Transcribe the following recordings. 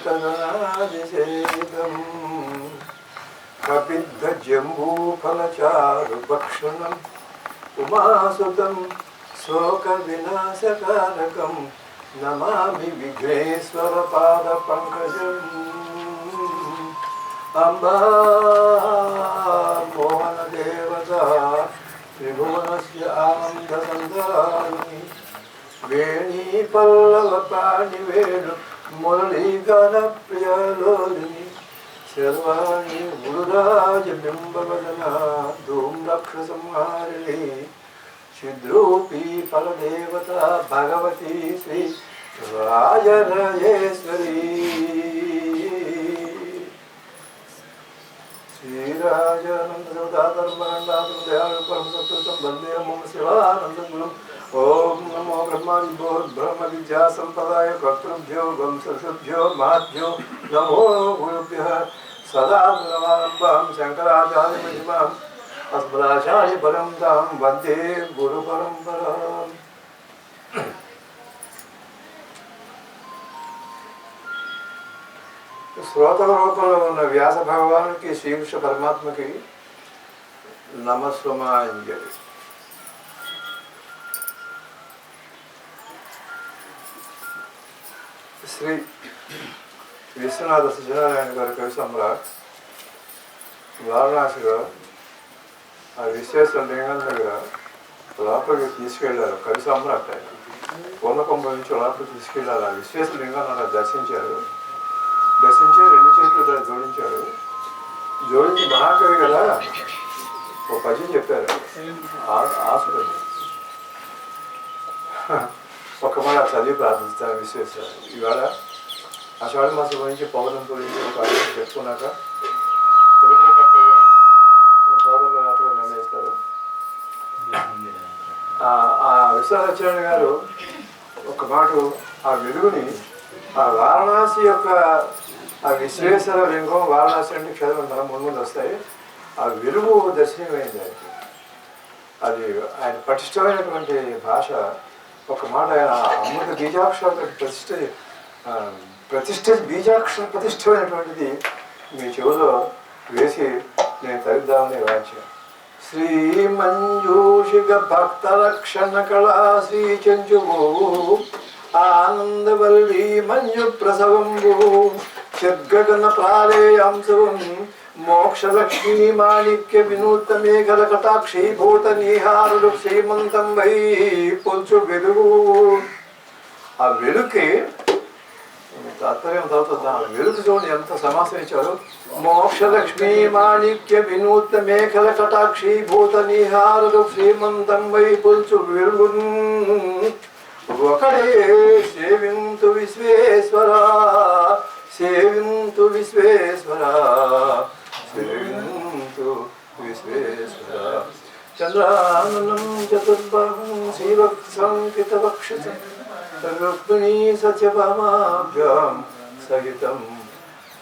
तदनादिसेदम् कपिद्धजम्बूफलचारुभक्षणम् उमासुतं शोकविनाशकारकं नमामि विघ्नेश्वरपादपङ्कजम् अम्बा मोहनदेवता त्रिभुवनस्य आनन्दसन्दराणि वेणीपल्लवपाणिवेणु मुरलीगानप्रियलोलिनी सर्वाणि गुरुराजबिम्बवदना धूम्रक्षसंहारिणी छिद्रूपी फलदेवता भगवती श्री राजराजेश्वरी श्रीराजानन्दसौदाधर्मरण्डातुदयालुपरमसत्कृतं वन्दे मम शिवानन्दगुरुम् ओम नमो ब्रह्मादिभ्यो ब्रह्मविद्या संप्रदाय कर्तृभ्यो वंशभ्यो माभ्यो नमो गुरुभ्यः सदा नमारम्भां शंकराचार्यमहिमाम् अस्मदाचार्यपरम्परां वन्दे गुरुपरम्पराम्। శ్రోతల రూపంలో ఉన్న వ్యాస భగవానుకి శ్రీకృష్ణ పరమాత్మకి నమస్సుమాంజలి. శ్రీ విశ్వనాథ సత్యనారాయణ గారి కవి సమ్రాట్ వారణాసిలో ఆ విశ్వేశ్వర లింగం దగ్గర లోపలికి తీసుకెళ్లారు. కవి సమ్రాట్ ఆయన పూర్ణకుంభ నుంచి లోపలికి తీసుకెళ్లారు. ఆ విశ్వేశ్వర లింగాన్ని అలా దర్శించారు. దర్శించి రెండు చేతులు జోడించాడు. జోడించి మహాకవి కదా ఒక పద్యం చెప్పారు. ఆసుడు ఒక మాట చదివి ప్రార్థిస్తాను విశ్వేశ్వర. ఇవాళ ఆషాఢ మాసం గురించి పౌర్ణం గురించి ఒక అర్థం చెప్పుకున్నాక తెలుగు కర్తవ్యం సోదరులు రాత్రి నిర్ణయిస్తారు. ఆ విశ్వనాథాచార్య గారు ఒక మాట ఆ వెలుగుని ఆ వారణాసి యొక్క ఆ విశ్వేశ్వర లింగం వారణాసి అంటే క్షేత్రం మనం ముందు వస్తాయి. ఆ వెలుగు దర్శనమైంది ఆయనకి. అది ఆయన పటిష్టమైనటువంటి భాష. ఒక మాట ఆయన అమృత బీజాక్షరాలతో ప్రతిష్టమైనటువంటిది మీ చెవులో వేసి నేను తరిద్దామని వాంఛన. శ్రీ మంజూషిక భక్త రక్షణ కళా శ్రీ చెంచువు ఆనందవల్లి మంజు ప్రసవంబు చిద్గగన ప్రాళేయాంశవం మోక్షలక్ష్మీ మాణిక్య వినూత్న మేఘల కటాక్షీ భూత నీహారుడు శ్రీమంతం వై పొంచు వెలుగు. ఆ వెలుగుకి తాత్పర్యం చదువుతుంది. ఆ వెలుగు చూడండి ఎంత సమాసం ఇచ్చారు. మోక్షలక్ష్మీ మాణిక్య వినూత్న మేఘల కటాక్షీ భూత నీహారుడు శ్రీమంతం వై పొంచు వెలుగు ఒకడే సేవింతు విశ్వేశ్వర సేవింతు విశ్వేశ్వర సేవింతు విశ్వేశ్వర. చంద్రాననం చతుర్బాహుం శ్రీవత్సంకితవక్షసం రుక్మిణీ సత్యభామాభ్యాం సహితం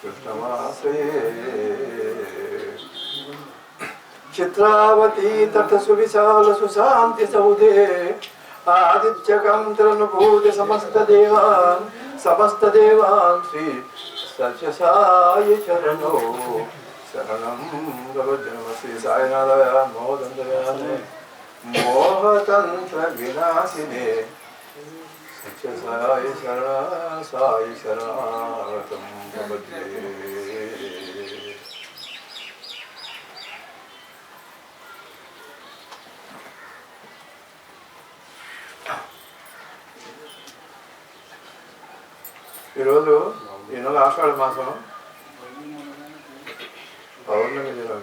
కృష్ణమాశ్రయే. చిత్రావతీ తట సువిశాల సుశాంతి సౌధే ఆదిత్యకంత్రనుభూతి సమస్త దేవాన్ శ్రీ సత్యసాయి చరణో శరణం గరుజన్మ. శ్రీ సాయినాథాయ మోదండయానే మోహతంత్ర వినాశినే సత్యసాయి శరణ సాయి శరణాగతం భవతే. ఈరోజు ఈ నెల ఆషాఢ మాసం పౌర్ణమి దినం.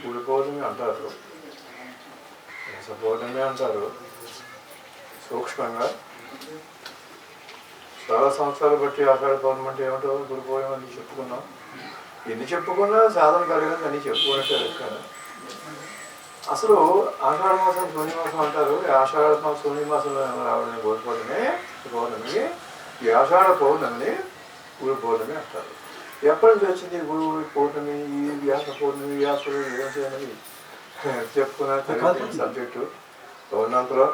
గుడి పౌర్ణమి అంటారు, పౌర్ణమి అంటారు. సూక్ష్మంగా చాలా సంవత్సరాలు బట్టి ఆషాఢ పౌర్ణమి అంటే ఏమిటో గుడి పౌర్ణమి అని చెప్పుకున్నాం. ఎన్ని చెప్పుకున్నా సాధన కలిగింది అని చెప్పుకున్నట్టే లెక్క. అసలు ఆషాఢ మాసం శూన్య మాసం అంటారు. ఆషాఢ మాసం శూన్య మాసంలో రావడం గుడి పౌర్ణమికి ఈ ఆషాఢ పౌర్ణమిని గురు పౌర్ణమి అంటారు. ఎప్పటి నుంచి వచ్చింది గురు పౌర్ణమి? ఈ వ్యాస పౌర్ణమి వ్యాసుడు ఏమని చెప్పుకున్న సబ్జెక్టు ఉన్నంతలో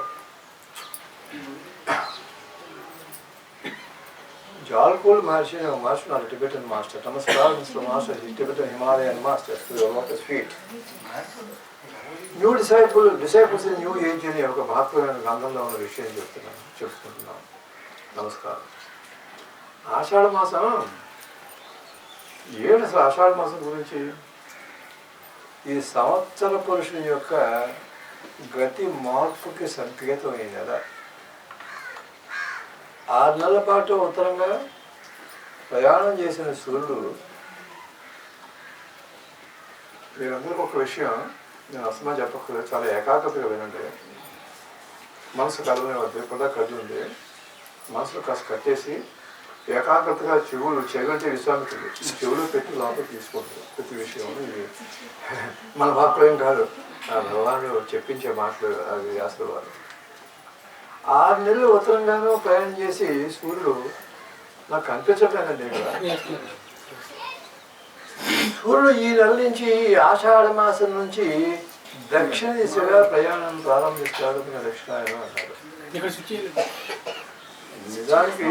Jalkul Maharshi, Maharshi, not a Tibetan master. Namaskar, Mr. Master, he's Tibetan Himalayan master, to the lotus feet. New disciples in new age అని ఒక మహత్వమైన గ్రంథంలో ఉన్న విషయం చెప్తున్నాను. నమస్కారం. ఆషాఢ మాసం ఏడు అసలు ఆషాఢ మాసం గురించి ఈ సంవత్సర పురుషుని యొక్క గతి మార్పుకి సంకేతం అయింది కదా. 6 నెలల పాటు ఉత్తరంగా ప్రయాణం చేసిన సూర్యుడు, మీరందరికీ ఒక విషయం నేను అసలు చెప్పక్కర్లేదు, చాలా ఏకాగ్రతగా వినండి. మనసు కలవనే వద్దు, కూడా కళ్ళు ఉంది, మనసులో కాస్త కట్టేసి ఏకాగ్రతగా చెవులంటే విశ్రామితులు చెవులు పెట్టి లోపల తీసుకుంటారు ప్రతి విషయం. ఇది మన వాక్యం కాదు, ఆ భగవానుడు చెప్పించే మాటలు అవి వ్యాసుల వారు. 6 నెలలు ఉత్తరంగానూ ప్రయాణం చేసి సూర్యుడు నాకు కనిపించట్లేదండి ఇక్కడ. సూర్యుడు ఈ నెల నుంచి ఆషాఢ మాసం నుంచి దక్షిణ దిశగా ప్రయాణం ప్రారంభిస్తాడు. దక్షిణాయనం అన్నారు. నిజానికి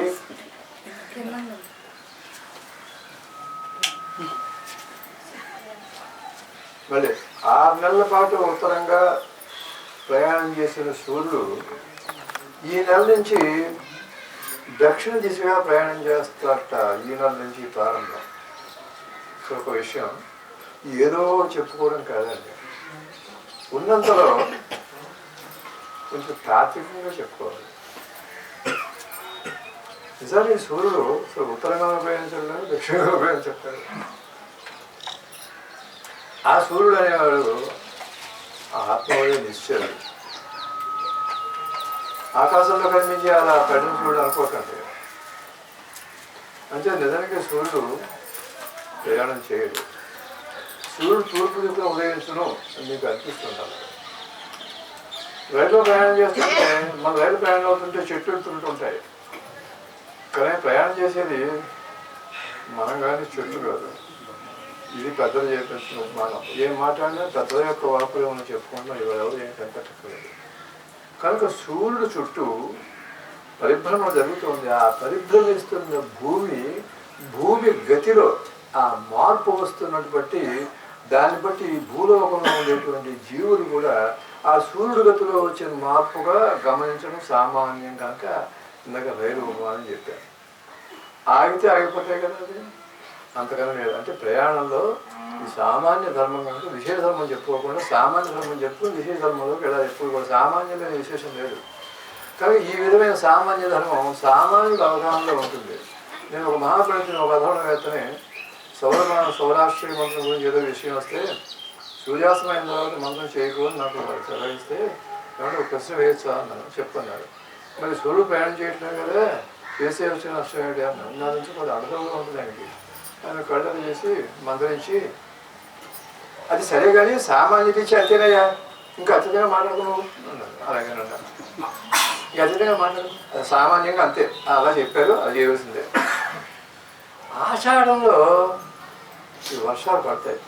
మళ్ళీ 6 నెలల పాటు ఉత్తరంగా ప్రయాణం చేసిన సూర్యుడు ఈ నెల నుంచి దక్షిణ దిశగా ప్రయాణం చేస్తారట. ఈ నెల నుంచి ప్రారంభం. ఒక విషయం ఏదో చెప్పుకోవడం కాదండి, ఉన్నంతలో కొంచెం తాత్వికంగా చెప్పుకోవాలి. నిజానికి సూర్యుడు అసలు ఉత్తరంగా ప్రయాణించడం లేదు, దక్షిణంగా ప్రయాణించాడు. ఆ సూర్యుడు అనేవాడు ఆ ఆత్మవే నిశ్చయుడు. ఆకాశంలో కనిపించి అలా ప్రయాణించుకోవడం అనుకోకండి. అంటే నిజానికి సూర్యుడు ప్రయాణం చేయడు. సూర్యుడు తూర్పు దిక్కున ఉదయించును మీకు అనిపిస్తుంటారు. రైల్లో ప్రయాణం చేస్తుంటే మన రైలు ప్రయాణం అవుతుంటే చెట్లు తింటుంటాయి, కానీ ప్రయాణం చేసేది మనం కానీ చెట్లు కాదు. ఇది పెద్దలు చేపించిన ఉపమానం. ఏం మాట్లాడినా పెద్దల యొక్క వాకులు ఏమైనా చెప్పుకుంటున్నా ఎవరెవరు ఏం కనిపెట్టలేదు. కనుక సూర్యుడు చుట్టూ పరిభ్రమణ జరుగుతుంది. ఆ పరిభ్రమిస్తున్న భూమి గతిలో ఆ మార్పు వస్తున్నట్టు బట్టి దాన్ని బట్టి భూలోకంలో ఉండేటువంటి జీవులు కూడా ఆ సూర్యుడు గతిలో వచ్చిన మార్పుగా గమనించడం సామాన్యం. కనుక ఇందాక రైలు అని చెప్పారు. ఆగితే ఆగిపోతాయి కదా, అది అంతకన్నా లేదు. అంటే ప్రయాణంలో ఈ సామాన్య ధర్మం కనుక విశేష ధర్మం చెప్పుకోకుండా సామాన్య ధర్మం చెప్పుకుని విశేష ధర్మంలోకి వెళ్ళాలి. ఎప్పుడు కూడా సామాన్యమైన విశేషం లేదు. కానీ ఈ విధమైన సామాన్య ధర్మం సామాన్యుల అవగాహనలో ఉంటుంది. నేను ఒక మహాప్రవచన ఒక అధర్మవేత్తనే సౌరాష్ట్రీయ మంత్రం గురించి ఏదో విషయం వస్తే సూర్యాస్తమైన తర్వాత మంత్రం చేయకూడదు నాకు సెలవిస్తే ఏమంటే ఒక ప్రశ్న వేయచ్చా అన్నాను. చెప్పన్నారు. మరి సూర్యుడు ప్రయాణం చేయట్లేదు కదా, చేసే వచ్చిన నష్టం ఏంటి అన్నాను. నా నుంచి కొంచెం అర్థంగా ఉంటుంది ఆయనకి. ఆయన కళ్ళని చేసి మంత్రించి అది సరే కానీ సామాన్యుడి ఇచ్చి అతినయ్యా ఇంకా అతిథిగా మాట్లాడుకున్నావు అన్నారు. అలాగేనన్నా ఇక అతిథిగా మాట్లాడు, అది సామాన్యంగా అంతే అలా చెప్పారు, అది చేయవలసిందే. ఆషాఢంలో ఈ వర్షాలు పడతాయి.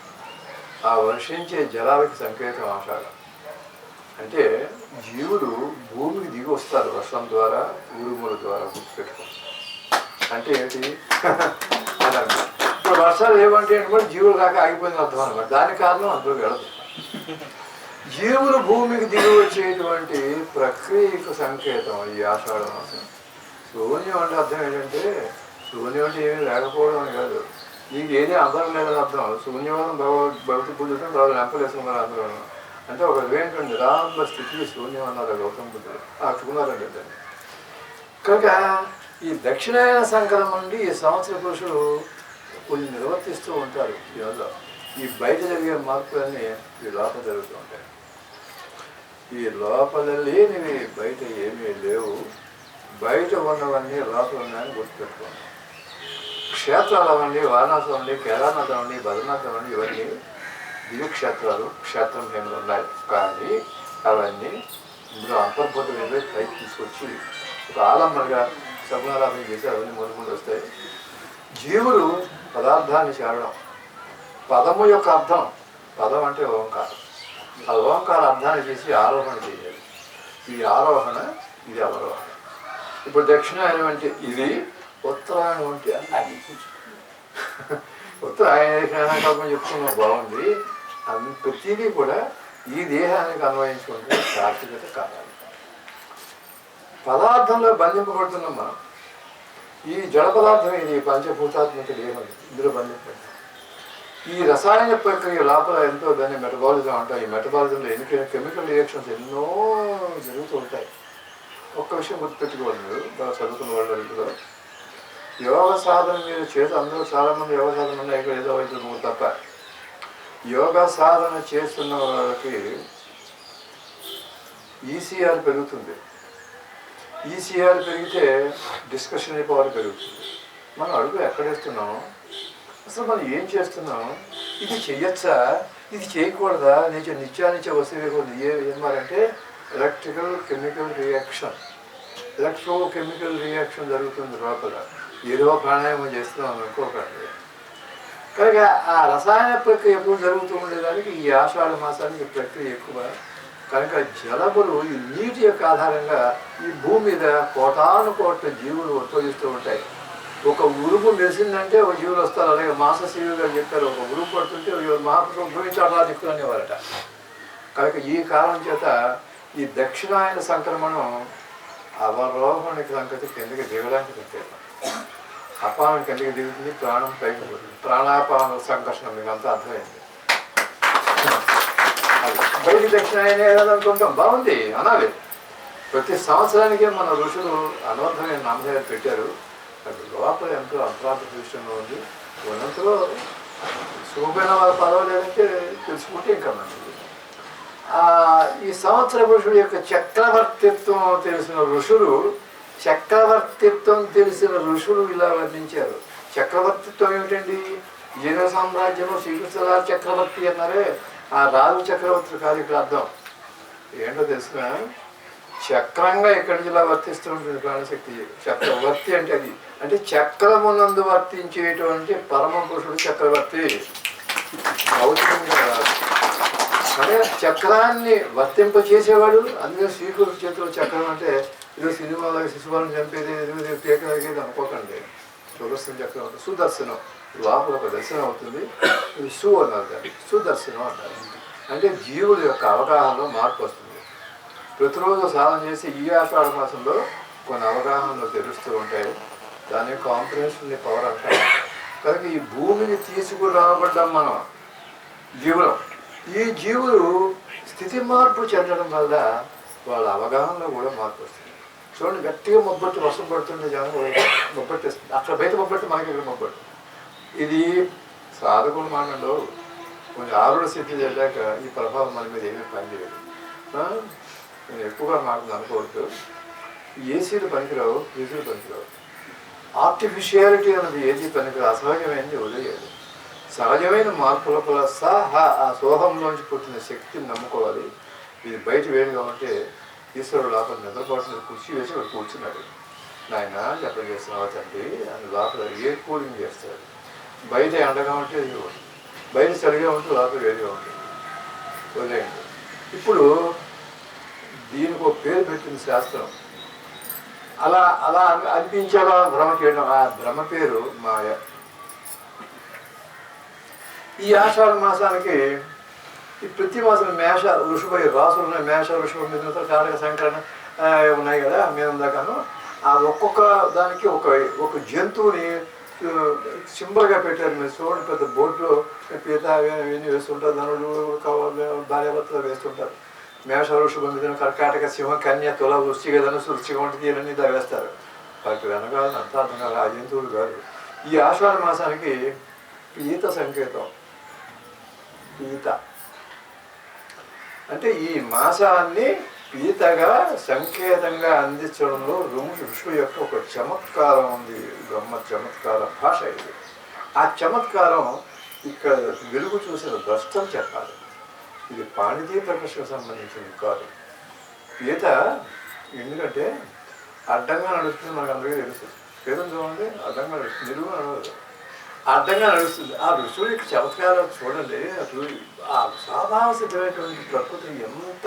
ఆ వర్షించే జలాలకి సంకేతం ఆషాఢం. అంటే జీవులు భూమికి దిగి వస్తారు వర్షం ద్వారా, ఉరుముల ద్వారా. గుర్తుపెట్టుకోండి. అంటే ఏంటి ఇప్పుడు వర్షాలు ఏమంటే కూడా జీవులు దాకా ఆగిపోయింది అర్థం అనమాట. దానికి కారణం అందులో వెళ్ళదు. జీవులు భూమికి దిగి వచ్చేటువంటి ప్రక్రియకు సంకేతం ఈ ఆషాఢ మాసం. శూన్యం అంటే అర్థం ఏంటంటే శూన్యం అంటే ఏమీ లేకపోవడం అని కాదు, నీకు ఏది అందరం లేదని అర్థం. శూన్యవాదం భక్తి పూజం తర్వాత లెంపలేసుకున్నారు అందరూ. అంటే ఒక విధమైన నిరాంబ స్థితికి శూన్యం అన్నారు గౌతమ బుద్ధుడు. అట్టుకున్నారండి దాన్ని. కనుక ఈ దక్షిణాయన సంకలం నుండి ఈ సంవత్సర పురుషులు కొన్ని నిర్వర్తిస్తూ ఉంటారు. దీనివల్ల ఈ బయట జరిగే మార్పులన్నీ ఈ లోపల జరుగుతూ ఉంటాయి. ఈ లోపల లేనివి బయట ఏమీ లేవు, బయట ఉన్నవన్నీ లోపల ఉన్నాయని గుర్తుపెట్టుకోండి. క్షేత్రాలు అవ్వండి, వారణాసి అవ్వండి, కేదార్నాథ్ అవ్వండి, బద్రీనాథ్ అవ్వండి, ఇవన్నీ దివ్యక్షేత్రాలు క్షేత్రం ఏమి ఉన్నాయి. కానీ అవన్నీ ఇందులో అంతర్భూతమైన పైకి తీసుకొచ్చి ఒక ఆలంబనగా సగుణారాధన చేసి అవన్నీ ముందు వస్తాయి. జీవులు పదార్థాన్ని చేరడం, పదము యొక్క అర్థం, పదం అంటే ఓంకారం. ఆ ఓంకార అర్థాన్ని చేసి ఆరోహణ చేయాలి. ఈ ఆరోహణ, ఇది అవరోహణ. ఇప్పుడు దక్షిణాయనం అంటే ఇది, ఉత్తరాయణ నారాయణ ఉంటే అది మొత్తం ఆయన కల్పన చెప్పుకున్నా బాగుంది. ప్రతిదీ కూడా ఈ దేహానికి అన్వయించుకుంటే సాత్వికత కావాలి. పదార్థంలో బంధింపబడుతున్నాం మనం. ఈ జడ పదార్థం ఇది పంచభూతాత్మక దేహం, ఇందులో బంధింపబడుతుంది. ఈ రసాయన ప్రక్రియ లోపల ఎంతో దాన్ని మెటబాలిజం అంటారు. ఈ మెటబాలిజంలో ఎన్ని కెమికల్ రియాక్షన్స్ ఎన్నో జరుగుతూ ఉంటాయి. ఒక్క విషయం గుర్తుపెట్టుకోవాలి, మీరు బాగా చదువుకున్న వాళ్ళలో యోగ సాధన మీరు చేసి అందరూ చాలామంది యోగ సాధన ఉన్నాయి, ఇక్కడ ఏదో అవుతుంది తప్ప. యోగా సాధన చేస్తున్న వాళ్ళకి ఈసీఆర్ పెరుగుతుంది. ఈసీఆర్ పెరిగితే డిస్కషన్ పవర్ పెరుగుతుంది. మనం అడుగు ఎక్కడేస్తున్నాం, అసలు మనం ఏం చేస్తున్నాం, ఇది చెయ్యొచ్చా, ఇది చేయకూడదా, నిత్యానిత్య వస్తువే కూడా ఏమారంటే electrical chemical reaction, electrochemical reaction జరుగుతుంది లోపల. ఏదో ప్రాణాయామం చేస్తున్నాం అనుకోకండి. కనుక ఆ రసాయన ప్రక్రియ ఎప్పుడు జరుగుతూ ఉండేదానికి ఈ ఆషాఢ మాసానికి ప్రక్రియ ఎక్కువ. కనుక జలములు ఈ నీటి యొక్క ఆధారంగా ఈ భూమి మీద కోటాను కోట్ల జీవులు ఉద్భవిస్తూ ఉంటాయి. ఒక ఉరుము మెరిసిందంటే ఒక జీవులు వస్తారు. అలాగే మాసశివులు గారు చెప్పారు, ఒక ఉరుము పడుతుంటే మహాపురుషులు భూమించాడా దిక్కునేవారట. కనుక ఈ కారణం చేత ఈ దక్షిణాయన సంక్రమణం అవరోహణకి సంగతి కిందకి దిగడానికి పెట్టారు. అపానం కిందకి దిగుతుంది, ప్రాణం పైకి పోతుంది. ప్రాణాపాన సంకర్షణ మీకు అంతా అర్థమైంది. బయట దక్షిణాయనే అనుకుంటాం, బాగుంది అనాలి. ప్రతి సంవత్సరానికి మన ఋషులు అనర్థమైన నామధేయాలు పెట్టారు. లోపల ఎంతో అంతరార్థ దృష్టిలో ఉంది. ఉన్నంతలో శుభమైన వాళ్ళు పర్వాలేదంటే తెలుసుకుంటే ఇంకా మంచిది. ఈ సంవత్సర పురుషుడు యొక్క చక్రవర్తిత్వం తెలిసిన ఋషులు ఇలా వర్ణించారు. చక్రవర్తిత్వం ఏమిటండి? జీవ సామ్రాజ్యంలో శ్రీకృష్ణ చక్రవర్తి అన్నారే, ఆ రాజు చక్రవర్తి కాదు ఇక్కడ అర్థం. ఏంటో తెలిసిన చక్రంగా ఎక్కడి నుంచి ఇలా వర్తిస్తూ ఉంటుంది ప్రాణశక్తి. చక్రవర్తి అంటే అది అంటే చక్రమునందు వర్తించేటువంటి పరమ పురుషుడు చక్రవర్తి. భౌతికంగా రాదు, అంటే చక్రాన్ని వర్తింపచేసేవాడు. అందుకే శ్రీకృష్ణ చేతిలో చక్రం అంటే ఏదో సినిమాలో శిశువులను చంపేది, ఏదో పేకగేది అనుకోకండి. సుదర్శన చక్రం అంటే సుదర్శనం, లోపల ఒక దర్శనం అవుతుంది. ఇది సు అన్నారు, దాన్ని సుదర్శనం అంటారు. అంటే జీవుల యొక్క అవగాహనలో మార్పు వస్తుంది. ప్రతిరోజు సాధన చేసి ఈ ఆషాఢ మాసంలో కొన్ని అవగాహనలు తెలుస్తూ ఉంటాయి. దాని కాంప్రహెన్షన్ పవర్ అంటారు. కనుక ఈ భూమిని తీసుకురాబడ్డాం మనం జీవులం. ఈ జీవులు స్థితి మార్పు చెందడం వల్ల వాళ్ళ అవగాహనలో కూడా మార్పు వస్తుంది. చూడండి, గట్టిగా మొబ్బట్టి వర్షం పడుతుంటే జనం మొబ్బట్టి వస్తుంది. అక్కడ బయట మొబ్బట్టి మనకి ఇక్కడ మొబ్బట్టి. ఇది సాధకుడు మానలో కొంచెం ఆరుడ స్థితి చేశాక ఈ ప్రభావం మన మీద ఏమీ పనిచేయదు. నేను ఎక్కువగా మాటలు అనుకోవద్దు. ఏసీలు పనికిరావు, ఏసీలు పనికిరావు. ఆర్టిఫిషియాలిటీ అన్నది ఏది పనికిరావు, అసహజమైనది వదిలేయాలి. సహజమైన మార్పుల కూడా ఆ సోహంలోంచి పుట్టిన శక్తిని నమ్ముకోవాలి. ఇది బయట వేడిగా ఉంటే ఈశ్వరుడు లోపల నిద్రపోతున్న కుర్చీ వేసి వాడు కూర్చున్నాడు. నాయన జపం చేస్తున్నావా తండ్రి అని లోపల ఎయిర్ కూలింగ్ చేస్తాడు. బయట ఎండగా ఉంటే బయట చలిగా ఉంటే లోపల వేడిగా ఉంటుంది, వదిలేయండి. ఇప్పుడు దీనికి ఒక పేరు పెట్టింది శాస్త్రం. అలా అలా అనిపించేలా భ్రమ చేయడం, ఆ భ్రమ పేరు మాయ. ఈ ఆషాఢ మాసానికి ఈ ప్రతి మాసం మేష ఋషుపై రాసులు ఉన్నాయి. మేష ఋషుభ మీద కారక సంక్రమణ ఉన్నాయి కదా మీద దాకాను. ఆ ఒక్కొక్క దానికి ఒక జంతువుని సింబల్గా పెట్టారు. మీరు చూడండి, పెద్ద బోట్లో పీత అవన్నీ వేస్తుంటారు, ధనుడు భార్యాభర్తలు వేస్తుంటారు. మేష ఋషుభ మీద కర్కాటక సింహ కన్య తుల వృశ్చిక ధనుసు వృశ్చిక వంటి తీరని దా వేస్తారు. వాటి వెనకాల అంత అర్థం కాదు, ఆ జంతువులు కాదు. ఈ ఆషాఢ మాసానికి పీత సంకేతం. పీత అంటే ఈ మాసాన్ని పీతగా సంకేతంగా అందించడంలో ఋషుల యొక్క ఒక చమత్కారం ఉంది. బ్రహ్మ చమత్కార భాష ఇది. ఆ చమత్కారం ఇక్కడ వెలుగు చూసిన భ్రష్టం చెప్పాలి. ఇది పాణితీ ప్రకృతికి సంబంధించింది కాదు. పీత ఎందుకంటే అడ్డంగా నడుస్తుంది, మనకు అందరికీ తెలుస్తుంది. పేదం చూడండి, అడ్డంగా నడుస్తుంది, నిలువు నడవదు, అడ్డంగా నడుస్తుంది. ఆ ఋషుల యొక్క చమత్కారాలు చూడండి. అసలు ఆ సాధాసిద్ధమైనటువంటి ప్రకృతిని ఎంత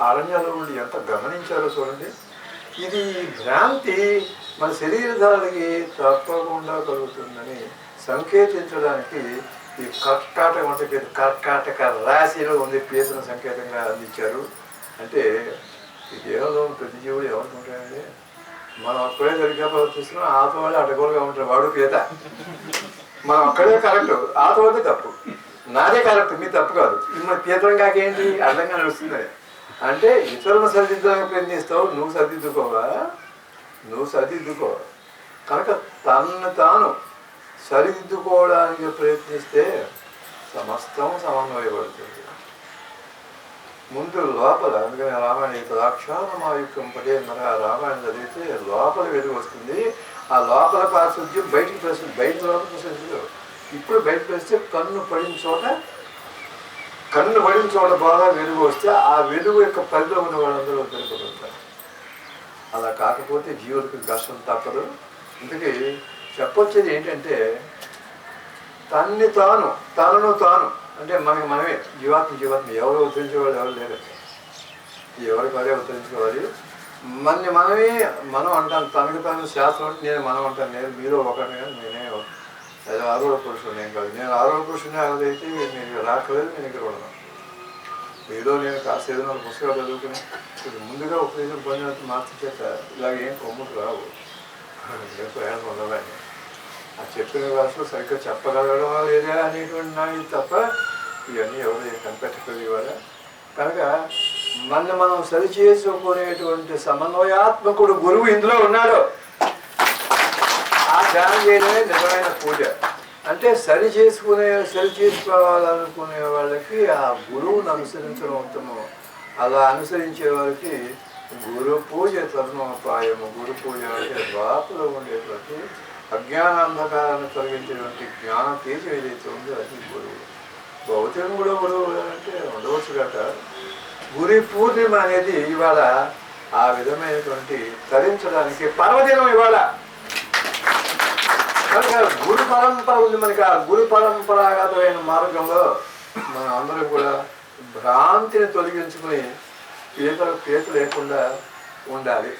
అరణ్యాలు ఉండి ఎంత గమనించారో చూడండి. ఇది భ్రాంతి మన శరీరధారికి తప్పకుండా కలుగుతుందని సంకేతించడానికి ఈ కర్కాటక అంటే కర్కాటక రాశిలో ఉంది పీతను సంకేతంగా అందించారు. అంటే ఈ దేహంలో ప్రతి జీవుడు ఏమనుకుంటాడండి, మనం అక్కడే సరిగ్గా ప్రవర్తిస్తున్నాం, ఆతో వాళ్ళు అడ్డగోలుగా ఉంటారు, వాడు పీత. మనం అక్కడే కరెక్ట్, ఆతో వాళ్ళే తప్పు, నాదే కరెక్ట్, మీ తప్పు కాదు. మన పీతం కాకేంటి అర్థంగా నడుస్తుంది. అంటే ఇతరులను సరిదిద్దడానికి ప్రయత్నిస్తావు, నువ్వు సరిదిద్దుకోవా? నువ్వు సరిదిద్దుకో. కనుక తనను తాను సరిదిద్దుకోవడానికి ప్రయత్నిస్తే సమస్తం సమన్వయపడుతుంది. ముందు లోపల, అందుకని రామాయణ ద్రాక్షారమాయుక్తం పడే మన రామాయణం చదివితే లోపల వెలుగు వస్తుంది. ఆ లోపల పారిశుద్ధ్యం బయటికి ప్రశ్న, బయట లోపల ప్రశ్న. ఇప్పుడు బయట ప్రశ్న కన్ను పడిన చోట బాగా వెలుగు వస్తే ఆ వెలుగు యొక్క పరిధిలో ఉన్న వాళ్ళందరూ తెలుపుతుంటారు. అలా కాకపోతే జీవులకు కష్టం తప్పదు. అందుకే చెప్పొచ్చేది ఏంటంటే తనను తాను అంటే మనమే జీవాత్మ ఎవరు ఉద్ధరించేవాళ్ళు ఎవరు లేరు. ఎవరికి వారే ఉద్ధరించుకోవాలి. మనం అంటాను, తనకు తాను శాస్త్రం అంటే నేను మనం అంటాను, నేను మీరు ఒకటి కానీ నేనే అది ఆరోగ్య పురుషుడు నేను కాదు. నేను ఆరోగ్య పురుషుడిని అదైతే మీరు రాకలేదు, నేను ఇక్కడ ఉన్నాను. ఏదో నేను కాస్త ఏదో పుస్తకాలు చదువుకుని ముందుగా ఉపదేశం పొందినట్టు మార్చి చేత ఇలాగేం కొమ్ముకు రావు, ప్రయాణం ఉండవని. ఆ చెప్పిన భాషలో సరిగ్గా చెప్పగలగడమా లేదా అనేటువంటి నాకు తప్ప ఇవన్నీ ఎవరు కనిపెట్టగలిగేవారా. కనుక మనం సరిచేసుకునేటువంటి సమన్వయాత్మకుడు గురువు ఇందులో ఉన్నాడు. ఆ ధ్యానం చేయడమే నిజమైన పూజ. అంటే సరి చేసుకోవాలనుకునే వాళ్ళకి ఆ గురువును అనుసరించడం ఉత్తమం. అలా అనుసరించే వారికి గురు పూజ తరుణోపాయము. గురు పూజ అంటే లోపల ఉండేటువంటి అజ్ఞానాంధకారాన్ని తొలగించేటువంటి జ్ఞాన తేజం ఏదైతే ఉందో అది గురువు. భౌతికం కూడా గురువు అంటే ఉండవచ్చు కాక గురి పూర్ణిమ అనేది ఇవాళ ఆ విధమైనటువంటి తరించడానికి పర్వదినం ఇవాళ. కనుక గురు పరంపర ఉంది మనకి. ఆ గురు పరంపరాగతమైన మార్గంలో మనం అందరూ కూడా భ్రాంతిని తొలగించుకుని పీత లేకుండా ఉండాలి,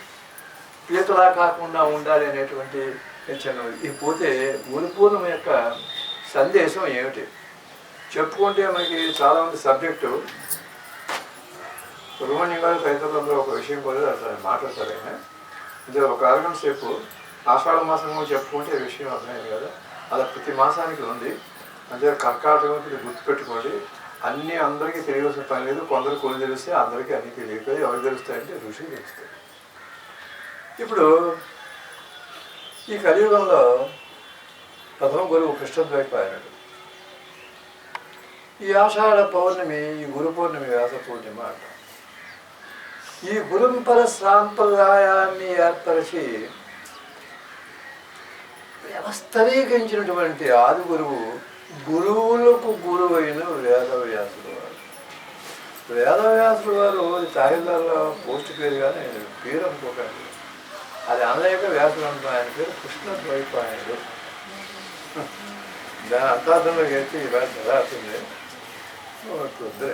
పీతలా కాకుండా ఉండాలి అనేటువంటి హెచ్చరిక. ఇది పోతే గురు పూర్ణిమ యొక్క సందేశం ఏమిటి చెప్పుకుంటే మనకి చాలామంది సబ్జెక్టు సుబ్రహ్మణ్యం గారు తదితరులందరూ ఒక విషయం కూడా అసలు మాట్లాడతారు. ఆయన ఇది ఒక అరగంట సేపు ఆషాఢ మాసంలో చెప్పుకుంటే విషయం అర్థమైంది కదా. అలా ప్రతి మాసానికి ఉంది. అంటే కర్కాటకం గుర్తుపెట్టుకోండి. అన్నీ అందరికీ తెలియవలసిన పని లేదు. కొందరు కొన్ని తెలిస్తే అందరికీ అన్నీ తెలియదు. ఎవరు తెలుస్తాయంటే ఋషులు తెలుస్తాయి. ఇప్పుడు ఈ కలియుగంలో ప్రథమ గురువు కృష్ణద్వైపాయనుడు. ఈ ఆషాఢ పౌర్ణమి, ఈ గురు పౌర్ణమి వ్యాస పూర్ణిమ అంట. ఈ గురుపర సాంప్రదాయాన్ని ఏర్పరిచి వ్యవస్థరీకరించినటువంటి ఆది గురువు గురువులకు గురువైన వేదవ్యాసుడు వారు. వేదవ్యాసుడు వారు తాయిదారులో పోస్ట్ పేరు కానీ పేరు అనుకోకండి, అది అనేక వ్యాసులు అంటున్నారు. ఆయన పేరు కృష్ణద్వైపాయనుడు. దాని అర్థార్థంలోకి అయితే ఇవాళ జరుగుతుంది. వద్దే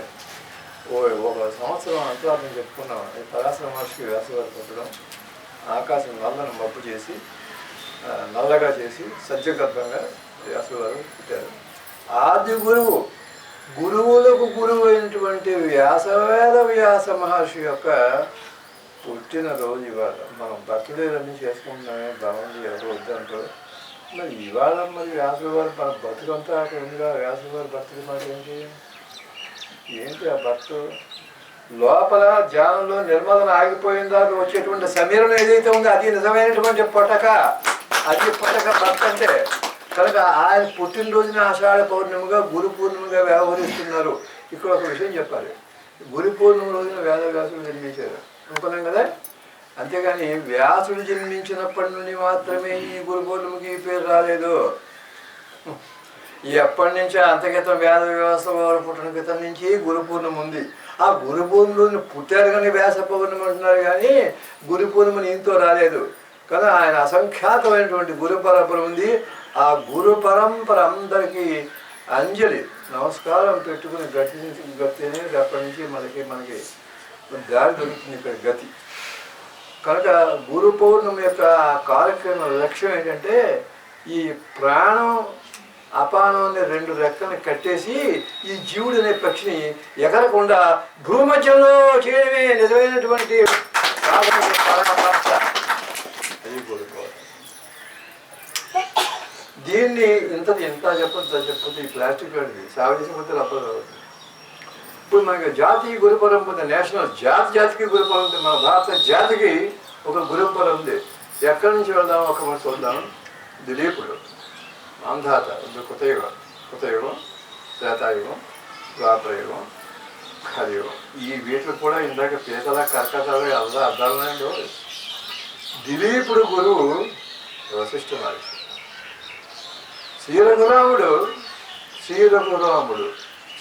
ఒక సంవత్సరం అంతరార్థం చెప్పుకున్నాం. పరాశర మహర్షికి వ్యాసగారు పుట్టడం, ఆకాశం నల్లను మబ్బు చేసి నల్లగా చేసి సత్యగర్భంగా వ్యాసగారు పుట్టారు. ఆది గురువు, గురువులకు గురువు అయినటువంటి వ్యాస మహర్షి యొక్క పుట్టినరోజు ఇవాళ. మనం బర్త్డే అన్నీ చేసుకుంటున్నామే, బాగుంది, ఎవరు వద్దంటారు. మరి ఇవాళ మరి వ్యాసుల వారు మన బతుకంతా అక్కడ ఉందిగా. వ్యాసుల వారి బర్త్డే మాట ఏంటి ఆ భర్త లోపల ధ్యానంలో నిర్మలన ఆగిపోయిన దాకా వచ్చేటువంటి సమీరణ ఏదైతే ఉందో అది నిజమైనటువంటి పటక, అది పటక భర్త అంటే. కనుక ఆయన పుట్టినరోజున ఆషాఢ పౌర్ణమిగా గురు పూర్ణిమగా వ్యవహరిస్తున్నారు. ఇక్కడ ఒక విషయం చెప్పాలి. గురు పూర్ణిమ రోజున వేదవ్యాసుడు జన్మించారు అనుకున్నాం కదా. అంతేగాని వ్యాసుడు జన్మించినప్పటి నుండి మాత్రమే ఈ గురు పౌర్ణమికి పేరు రాలేదు. ఎప్పటి నుంచో అంతక్రితం వేద వ్యవస్థ పుట్టిన క్రితం నుంచి గురు పూర్ణిమ ఉంది. ఆ గురు పూర్ణిమని పుట్టారు కానీ వ్యాస పౌర్ణమి అంటున్నారు, కానీ గురు పూర్ణిమ ఇంతో రాలేదు. కదా ఆయన అసంఖ్యాతమైనటువంటి గురు పరంపర ఉంది. ఆ గురు పరంపర అందరికీ అంజలి నమస్కారం పెట్టుకుని గతినే అప్పటి నుంచి మనకి దారి దొరుకుతుంది. ఇక్కడ గతి కనుక గురు పౌర్ణమి యొక్క కార్యక్రమం లక్ష్యం ఏంటంటే ఈ ప్రాణం అపానం అనే 2 రెక్కల్ని కట్టేసి ఈ జీవుడు అనే పక్షిని ఎగరకుండా భూమధ్యంలో చేయడమే నిజమైనటువంటి దీన్ని ఇంత చెప్పదు ఈ ప్లాస్టిక్ లాంటిది సాగు చేసిన రబ్బర్ అవుతుంది. ఇప్పుడు మనకి జాతీయ గురుపరం ఉంది, నేషనల్ జాతికి గురుపరం ఉంది. మన భారత జాతికి ఒక గురుపరం ఉంది. ఎక్కడి నుంచి వెళ్దాం ఒక మాట చూద్దాం. దిలీపుడు, మాంధాత, కృతయుగం, త్రేతాయుగం, ద్వాపరయుగం, కలియుగం. ఈ వీటికి కూడా ఇందాక పీతల కర్కటాలు అర్థాలు ఉన్నాయండి. దిలీపుడు గురువు వశిష్ఠ మహర్షి. శ్రీరఘురాముడు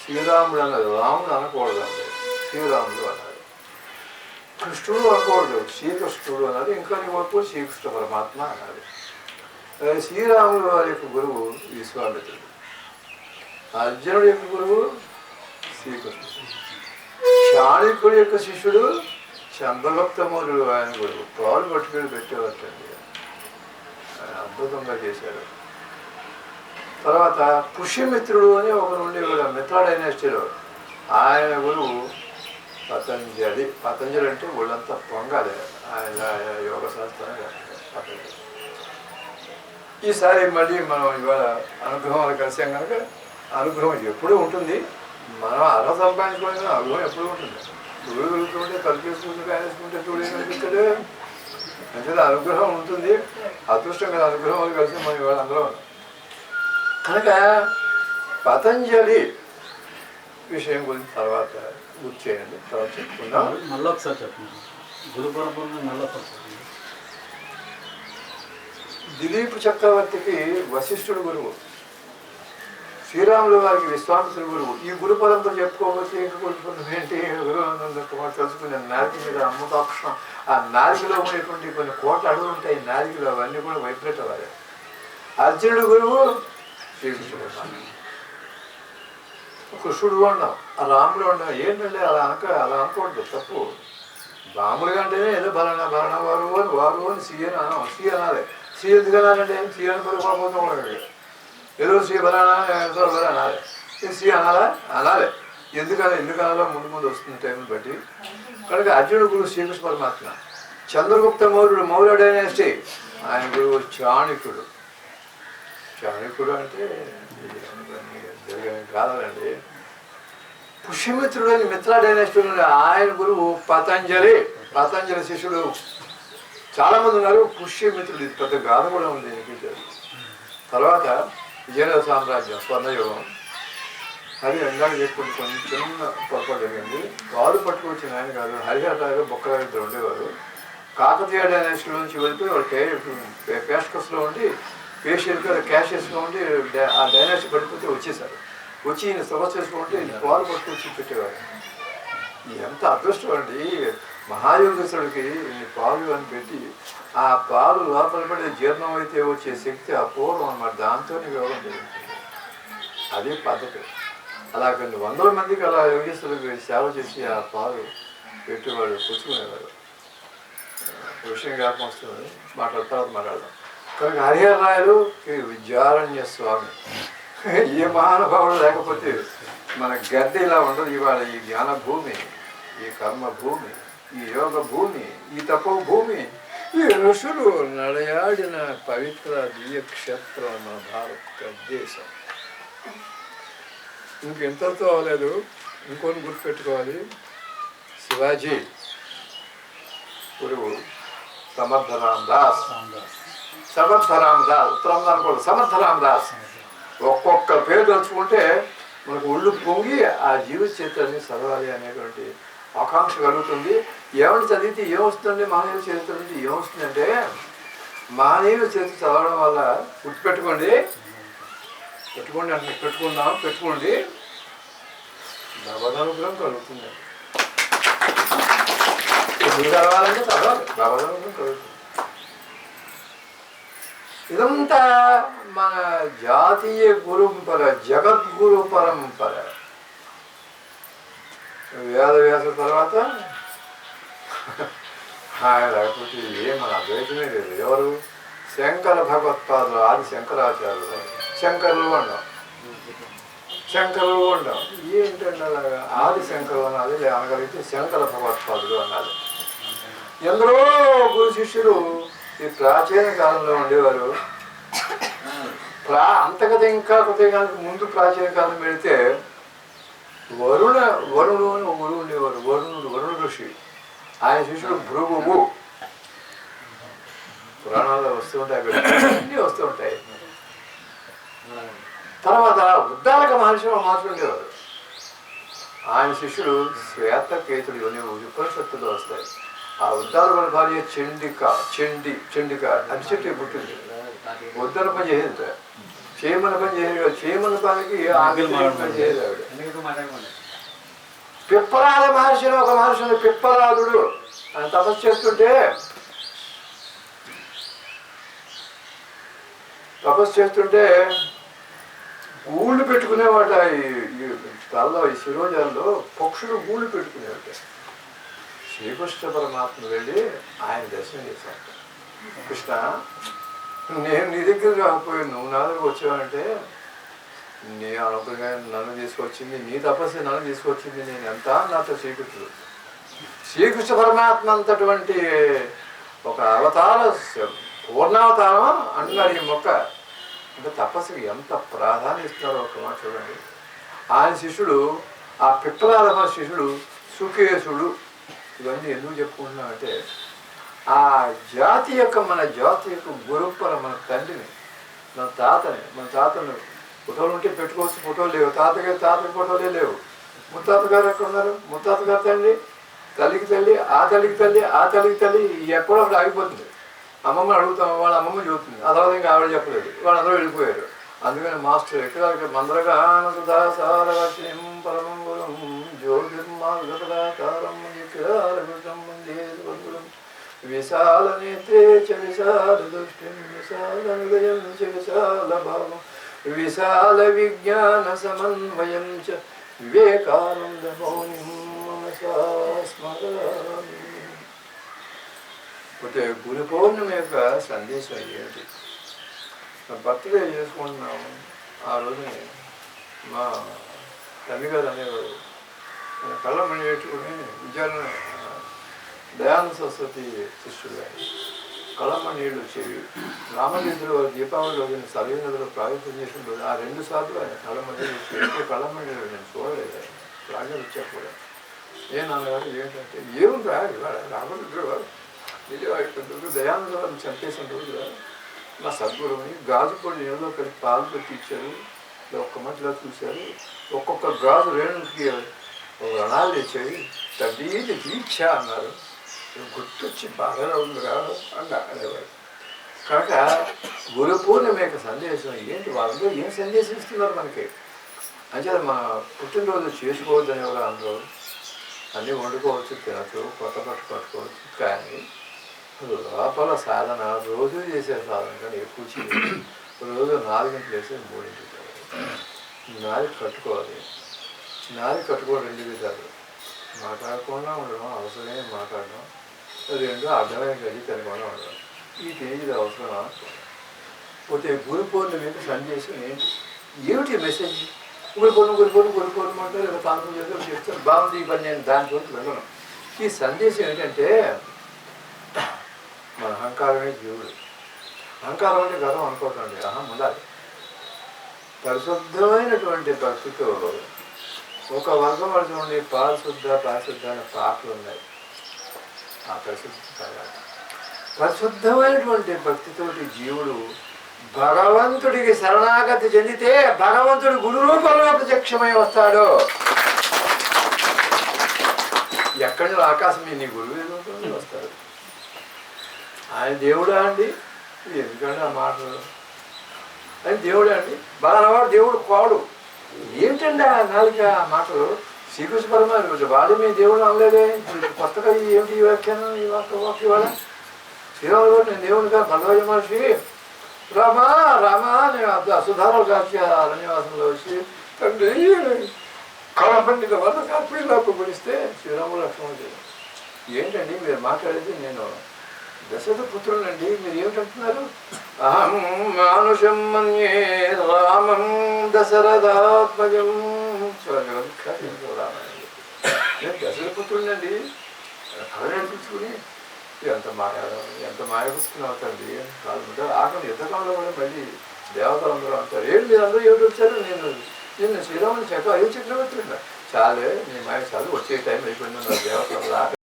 శ్రీరాముడు అన్నది రాముడు అనకూడదు, అంటే శ్రీరాముడు అన్నది. కృష్ణుడు అనకూడదు, శ్రీకృష్ణుడు అన్నది. ఇంకా వరకు శ్రీకృష్ణ పరమాత్మ అన్నది. శ్రీరాముడు వారి యొక్క గురువు విశ్వామిత్రుడు. అర్జునుడి యొక్క గురువు శ్రీకృష్ణుడు. చాణక్యుడి యొక్క శిష్యుడు చంద్రగుప్త మౌర్యుడు ఆయన గురువు. పాలు పట్టుకుని పెట్టేవాటండి, ఆయన అద్భుతంగా చేశారు. తర్వాత పుష్యమిత్రుడు అని ఒకరు ఉండే కూడా మిత్ర డైనాసిటీలో, ఆయన గురువు పతంజలి. పతంజలి అంటే ఒళ్ళంతా పొంగాలి, ఆయన యోగ శాస్త్రాన్ని పతంజలి. ఈసారి మళ్ళీ మనం ఇవాళ అనుగ్రహం కలిసాం కనుక అనుగ్రహం ఎప్పుడూ ఉంటుంది. మనం అలా సంపాదించుకోవాలి, అనుగ్రహం ఎప్పుడూ ఉంటుంది. చూడు వెళ్తుంటే కలిపేసుకుంటే కాయసుకుంటే చూడు ఏమనిపిస్తాడు. అంటే అనుగ్రహం ఉంటుంది. అదృష్టం కదా అనుగ్రహం కలిసి మనం ఇవాళ అందరం. కనుక పతంజలి విషయం గురించి తర్వాత గుర్తు చేయండి, తర్వాత చెప్పుకుందాం. మళ్ళీ ఒకసారి చెప్పండి. గురుపరపూర్ణ మళ్ళీ దిలీప్ చక్రవర్తికి వశిష్ఠుడు గురువు, శ్రీరాములు వారికి విశ్వామిత్రుడు గురువు. ఈ గురు పరంపర చెప్పుకోకపోతే ఇంక గురుపరం ఏంటి? గురువు తెలుసుకునే నారిక మీద అమృతాక్షం, ఆ నారికలో ఉండేటువంటి కొన్ని కోట్ల అడుగులు ఉంటాయి. నారికలు అవన్నీ కూడా వైబ్రేట్ అవ్వాలి. అర్జునుడు గురువు శ్రీకృష్ణుడు. కృష్ణుడు ఉన్నాం, ఆ రాముడు ఉన్నాం. ఏంటంటే అలా అనుకోవద్దు, తప్పు. రాముడు కంటేనే ఏదో బలన వారు అని సి అనాలి. సి ఎందుకు అనాలంటే సి అని పడుకోకపోతే ఏదో సి బలానా అనాలి. సి అనాలి. ఎందుకు అనాలో ముందు వస్తుంది టైంని బట్టి. కనుక అర్జునుడు గురువు శ్రీకృష్ణ పరమాత్మ. చంద్రగుప్త మౌర్య డైనాసిటీ, ఆయన గురువు చాణక్యుడు. చాణక్యుడు అంటే కాదండి. పుష్యమిత్రుడు అని మిత్ర డైనాసిటీ, ఆయన గురువు పతంజలి శిష్యుడు. చాలా మంది ఉన్నారు. పుష్యమిత్రుడు ఇది పెద్ద గాథ కూడా ఉంది అనిపించారు. తర్వాత విజయనగర సామ్రాజ్యం, స్వర్ణయుగం. అది ఎందాక చెప్పుకుంటే కొంచెం పొరపాటు జరిగింది. వారు పట్టుకొచ్చిన ఆయన కాదు, హరిహరాలు బొక్కరాలు ఇద్దరు ఉండేవారు. కాకతీయ డైనాసిటీ నుంచి వెళ్ళిపోయి వాళ్ళు పేష్కస్లో ఉండి క్యాషియర్స్గా ఉండి ఆ డైనాసిటీ పడిపోతే వచ్చేసారు. వచ్చి ఈయన సభ చేసుకుంటే పాలు పట్టుకొచ్చి పెట్టేవారు. ఎంత అదృష్టం అండి. మహాయోగేశ్వరుడికి ఇన్ని పాలు అని పెట్టి ఆ పాలు లోపల పడి జీర్ణం అయితే వచ్చే శక్తి అపూర్వం అన్నమాట. దాంతో యోగం జరుగుతుంది. అదే పద్ధతి. అలా కొన్ని 100 మందికి అలా యోగేశ్వరుడికి సేవ చేసి ఆ పాలు పెట్టేవాడు, పుచ్చుకునేవారు. విషయం జ్ఞాపకం వస్తుంది, మాట్లాడదాం. కనుక హరిహరరాయలు విద్యారణ్య స్వామి. ఏ మహానుభావుడు లేకపోతే మన గద్దె ఇలా ఉండదు. ఇవాళ ఈ జ్ఞాన భూమి, ఈ కర్మ భూమి, ఈ యోగ భూమి, ఈ తపో భూమి, ఈ ఋషులు నడయాడిన పవిత్ర దివ్యక్షేత్రం మన భారతదేశం. ఇంకెంతతో అవ్వలేదు, ఇంకొని గుర్తుపెట్టుకోవాలి. శివాజీ గురువు సమర్థరామ్ దాస్. ఉత్తరం అనుకోండి, సమర్థరామ్ దాస్. ఒక్కొక్క పేరు తలుచుకుంటే మనకు ఒళ్ళు పొంగి ఆ జీవిత చరిత్రని చదవాలి అనేటువంటి ఆకాంక్ష కలుగుతుంది. ఏమని చదివితే ఏమొస్తుందండి? మహనీయుల చరిత్ర నుంచి ఏమొస్తుందంటే, మహనీయుల చరిత్ర చదవడం వల్ల గుర్తుపెట్టుకోండి అంటే పెట్టుకోండి భగవదనుగ్రహం కలుగుతుంది. చదవాలంటే చదవాలి, భగవదనుగ్రహం కలుగుతుంది. ఇదంతా మన జాతీయ గురుపర, జగద్గురు పరంపర. వేదవ్యాస తర్వాత లేకపోతే మన అద్వైతమే లేదు. ఎవరు? శంకర భగవత్పాదులు, ఆది శంకరాచార్యులు. శంకరులు అంటాం, శంకరులు అంటాం. ఏంటంటే అలాగా ఆది శంకరులు అన్నది అనగలిగితే శంకర భగవత్పాదులు అన్నది. ఎందరో గురు శిష్యులు ఈ ప్రాచీన కాలంలో ఉండేవారు. అంతకథ ఇంకా కృతయుగానికి ముందు ప్రాచీన కాలం పెడితే వరుణుడు అని ఒక గురువు ఉండేవారు. వరుణ ఋషి. ఆయన శిష్యుడు భృగువు. పురాణాల్లో వస్తూ ఉంటాయి, అన్నీ వస్తూ ఉంటాయి. తర్వాత ఉద్దాలక మహర్షి ఉండేవారు. ఆయన శిష్యుడు శ్వేతకేతుడు ఇవన్నీ ఉపనిషత్తులో వస్తాయి. ఆ ఉద్దాలకుల భార్య చండిక అరిచెట్టు పుట్టింది. ఉద్దర పని చేసేది, చేయమని పని చేసేది. చేయమని పనికి పని చేయలేదు ఆవిడ. పిప్పలాద మహర్షి అని ఒక మహర్షి ఉంది, పిప్పలాదుడు. ఆయన తపస్సు చేస్తుంటే గూళ్ళు పెట్టుకునేవాట. ఈ తలలో ఈ శిరోజాల్లో పక్షులు గూళ్ళు పెట్టుకునేవాట. శ్రీకృష్ణ పరమాత్మ వెళ్ళి ఆయన దర్శనం చేశాడు. కృష్ణ, నేను నీ దగ్గర రాకపోయి నువ్వు నా దగ్గరకు వచ్చావంటే నీ అనుకుగా నన్ను తీసుకొచ్చింది, నీ తపస్సు నన్ను తీసుకొచ్చింది. నేను ఎంత నాతో శ్రీకృష్ణ పరమాత్మ అంతటువంటి ఒక అవతార పూర్ణావతారం అంటున్నారు ఈ మొక్క. అంటే తపస్సుకి ఎంత ప్రాధాన్యం ఇస్తున్నారో ఒక మాట చూడండి. ఆయన శిష్యుడు, ఆ పిప్పలాద శిష్యుడు సుకేశుడు. ఇవన్నీ ఎందుకు చెప్పుకుంటున్నామంటే ఆ జాతి యొక్క మన గురుపర మన తండ్రిని, మన తాతను ఫోటోలు ఉంటే పెట్టుకోవచ్చు, ఫోటోలు లేవు. తాతకి ఫోటోలే లేవు. ముత్తాత గారు ఎక్కడ ఉన్నారు? ముత్తాత గారు తల్లికి తల్లి, ఆ తల్లికి తల్లి ఎక్కడో అక్కడ ఆగిపోతుంది. అమ్మమ్మని అడుగుతాం, వాళ్ళ అమ్మమ్మ చెబుతుంది. అదవది ఇంకా ఆవిడ చెప్పలేదు, వాళ్ళందరూ వెళ్ళిపోయారు. అందుకని మాస్టర్ ఎక్కడ మందరగానసారవశం పరమం గురం జ్యోతిర్మార్గపదాకారం విశాల నేత్రే చ విశాల దృష్టిం విశాల హృదయం చ విశాల భావం విశాల విజ్ఞాన సమన్వయం చ వివేకానంద మౌనిం మనసా స్మరామి. అయితే గురు పౌర్ణమి యొక్క సందేశం ఏమిటి? బర్త్డే చేసుకుంటున్నాము. ఆ రోజుని మా తల్లి గారు అనేవారు, కళ్ళమణి పెట్టుకుని విద్యార్థి దయానంద సరస్వతి శిష్యుడు కళ్ళమణిళ్ళు వచ్చేవి. రామచంద్రుడు దీపావళి రోజున సరయూ నదిలో ప్రాజెక్టు చేసిన రోజు ఆ 2 సార్లు ఆయన కళ్ళమణిళ్ళు వచ్చి కళ్ళమణిళ్ళు నేను చూడలేదు. ప్రాజెక్ట్ వచ్చాక కూడా నాన్నగారు ఏంటంటే ఏముందా ఇవాళ రామచంద్రుడు వారు విజయవాడ దయానంద వారిని చంపేసిన రోజు మా సద్గురువుని గాజు పొడి నీళ్ళలో కలిపి పాలు పెట్టి ఇచ్చారు. ఒక్క మట్టిలో చూశారు. ఒక్కొక్క గాజు రేణుకి రణాలు తెచ్చాయి. తగ్గీది దీక్ష అన్నారు. గుర్తొచ్చి బాగా ఉంది కాదు అనేవారు. కనుక గురు పూర్ణిమ యొక్క సందేశం ఏంటి? వాళ్ళందరూ ఏం సందేశం ఇస్తున్నారు మనకి? అంటే మన పుట్టినరోజు చేసుకోవద్దని ఎవరు అందరూ అన్నీ వండుకోవచ్చు, తినచ్చు, కొత్త బట్ట కట్టుకోవచ్చు. కానీ లోపల సాధన రోజు చేసే సాధన కానీ ఎక్కువ చేయాలి. రోజు 4 గంటలు వేసి 3 గంటలు నాది కట్టుకోవాలి. నాది కట్టుకోవడం 2 విధాలు. మాట్లాడకుండా ఉండడం, అవసరమే మాట్లాడడం. 2 అర్థమైన కలిగి తినకుండా ఉండడం. ఈ తేజీది అవసరమా? పోతే గురు పౌర్ణమి యొక్క సందేశం ఏంటి? ఏమిటి మెసేజ్? గురు పౌర్ణమి అంటే లేదా తాను చేస్తారు బాగుంది ఈ పని, నేను దాని గురించి వెళ్ళను. ఈ సందేశం ఏంటంటే మన అహంకారమే జీవుడు. అహంకారం అంటే గర్వం అనుకోకండి, అహం ఉండాలి. పరిశుద్ధమైనటువంటి భక్తితో ఒక వర్గం వాళ్ళు చూడండి, పారిశుద్ధ అనే పాటలు ఉన్నాయి. ఆ పరిశుద్ధమైనటువంటి భక్తితోటి జీవుడు భగవంతుడికి శరణాగతి చెందితే భగవంతుడు గురు రూపంలో ప్రత్యక్షమై వస్తాడు. ఎక్కడి నుంచి ఆకాశం నీ గురువు రూపంలో వస్తాడు. ఆయన దేవుడా అండి? ఎందుకంటే ఆ మాటలు ఆయన దేవుడే అండి. బాలవాడు దేవుడు కోడు ఏమిటండి ఆ నాలుగు ఆ మాటలు? శ్రీకృష్ణ పరమాత్మ వాడి మీ దేవుడు అనలేదే. కొత్తగా ఏమిటి ఈ వ్యాఖ్యానం, ఈ వాక్య వాళ్ళ శ్రీరాముడు నేను దేవుడిగా భగవతి మహర్షి రామా నేను సుధారాలు కాచి అరణ్యవాసంలో వచ్చి తండ్రి కళపండిత వల్ల కాపీలోకి పిలిస్తే శ్రీరాముడు లక్ష్మణుడు ఏంటండి మీరు మాట్లాడేది? నేను దశరథ పుత్రులండి, మీరు ఏమిటంటున్నారు? అహం మానుషం మన్యే రామం దశరథాత్మజం. నేను దశరథ పుత్రులండి, కళ నడిపించుకుని ఎంత మాయపుచ్చుకుని అవుతాండి. కాదు ఆఖరి యుద్ధకాలంలో కూడా మళ్ళీ దేవతలందరూ అంటారు, ఏంటి మీరు అందరూ ఏమిటి వచ్చారు? నేను శ్రీరాముని అయ్యో చక్రవర్తి చాలే, నీ మాయ చాలు, వచ్చే టైం అయిపోయింది. దేవతలందరూ